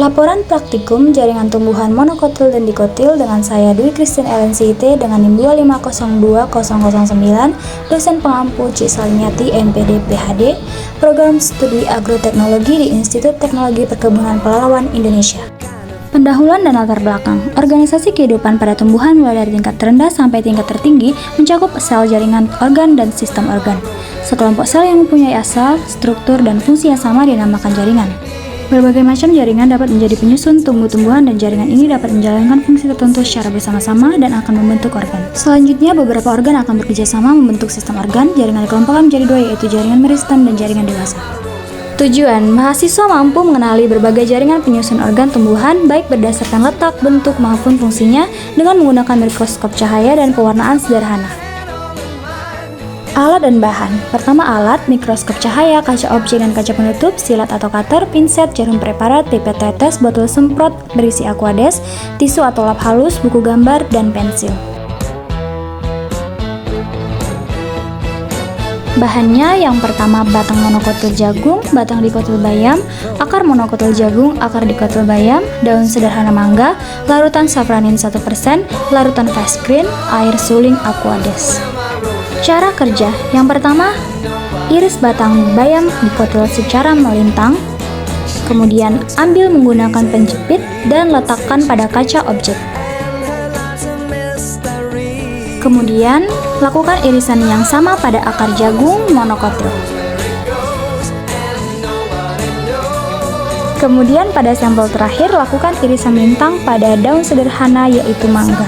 Laporan praktikum jaringan tumbuhan monokotil dan dikotil dengan saya Dwi Christine LNCIT dengan NIM 2502009, dosen pengampu C. Saliniati, MPD, PhD, Program Studi Agroteknologi di Institut Teknologi Perkebunan Pelalawan Indonesia. Pendahuluan dan latar belakang. Organisasi kehidupan pada tumbuhan mulai dari tingkat terendah sampai tingkat tertinggi mencakup sel, jaringan, organ, dan sistem organ. Sekelompok sel yang mempunyai asal, struktur, dan fungsi yang sama dinamakan jaringan. Berbagai macam jaringan dapat menjadi penyusun tumbuh-tumbuhan dan jaringan ini dapat menjalankan fungsi tertentu secara bersama-sama dan akan membentuk organ. Selanjutnya, beberapa organ akan bekerja sama membentuk sistem organ. Jaringan dikelompokkan menjadi dua, yaitu jaringan meristem dan jaringan dewasa. Tujuan, mahasiswa mampu mengenali berbagai jaringan penyusun organ tumbuhan baik berdasarkan letak, bentuk, maupun fungsinya dengan menggunakan mikroskop cahaya dan pewarnaan sederhana. Alat dan bahan. Pertama, alat, mikroskop cahaya, kaca objek dan kaca penutup, silet atau cutter, pinset, jarum preparat, pipet tetes, botol semprot berisi aquades, tisu atau lap halus, buku gambar, dan pensil. Bahannya yang pertama batang monokotil jagung, batang dikotil bayam, akar monokotil jagung, akar dikotil bayam, daun sederhana mangga, larutan safranin 1%, larutan fast green, air suling aquades. Cara kerja, yang pertama, iris batang bayam dikotil secara melintang, kemudian ambil menggunakan penjepit dan letakkan pada kaca objek. Kemudian, lakukan irisan yang sama pada akar jagung monokotil. Kemudian pada sampel terakhir, lakukan irisan lintang pada daun sederhana yaitu mangga.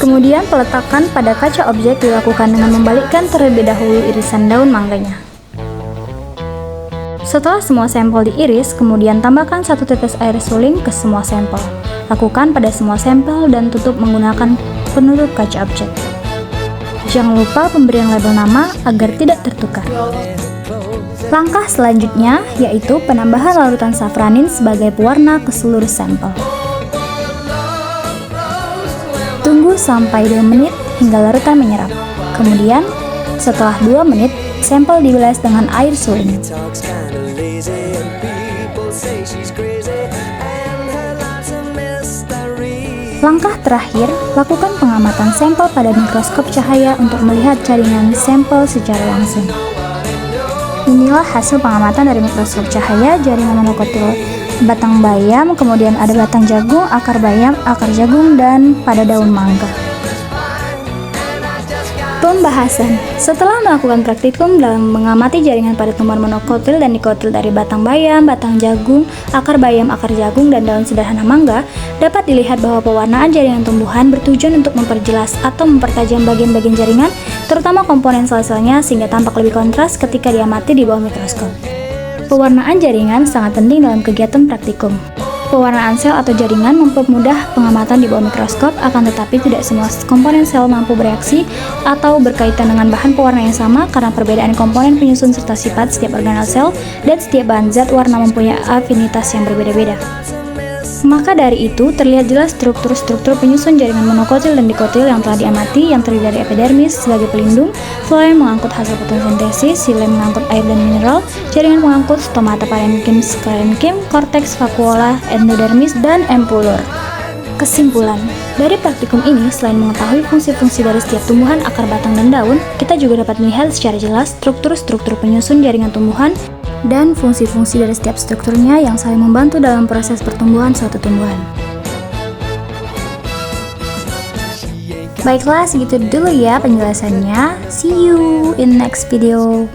Kemudian peletakan pada kaca objek dilakukan dengan membalikkan terlebih dahulu irisan daun mangganya. Setelah semua sampel diiris, kemudian tambahkan 1 tetes air suling ke semua sampel. Lakukan pada semua sampel dan tutup menggunakan penutup kaca objek. Jangan lupa pemberian label nama agar tidak tertukar. Langkah selanjutnya yaitu penambahan larutan safranin sebagai pewarna ke seluruh sampel. Tunggu sampai 2 menit hingga larutan menyerap. Kemudian, setelah 2 menit, sampel dibilas dengan air suling. Langkah terakhir, lakukan pengamatan sampel pada mikroskop cahaya untuk melihat jaringan sampel secara langsung. Inilah hasil pengamatan dari mikroskop cahaya jaringan monokotil batang bayam, kemudian ada batang jagung, akar bayam, akar jagung, dan pada daun mangga. Pembahasan. Setelah melakukan praktikum dalam mengamati jaringan pada tumbuhan monokotil dan dikotil dari batang bayam, batang jagung, akar bayam, akar jagung, dan daun sederhana mangga, dapat dilihat bahwa pewarnaan jaringan tumbuhan bertujuan untuk memperjelas atau mempertajam bagian-bagian jaringan, terutama komponen sel-selnya sehingga tampak lebih kontras ketika diamati di bawah mikroskop. Pewarnaan jaringan sangat penting dalam kegiatan praktikum. Pewarnaan sel atau jaringan mempermudah pengamatan di bawah mikroskop, akan tetapi tidak semua komponen sel mampu bereaksi atau berkaitan dengan bahan pewarna yang sama karena perbedaan komponen penyusun serta sifat setiap organel sel dan setiap bahan zat warna mempunyai afinitas yang berbeda-beda. Maka dari itu, terlihat jelas struktur-struktur penyusun jaringan monokotil dan dikotil yang telah diamati, yang terdiri dari epidermis sebagai pelindung, floem mengangkut hasil fotosintesis, xilem mengangkut air dan mineral, jaringan mengangkut stomata parenkim, sklerenkim, korteks vakuola, endodermis, dan empullor. Kesimpulan, dari praktikum ini, selain mengetahui fungsi-fungsi dari setiap tumbuhan, akar, batang, dan daun, kita juga dapat melihat secara jelas struktur-struktur penyusun jaringan tumbuhan dan fungsi-fungsi dari setiap strukturnya yang saling membantu dalam proses pertumbuhan suatu tumbuhan. Baiklah, segitu dulu ya penjelasannya. See you in next video.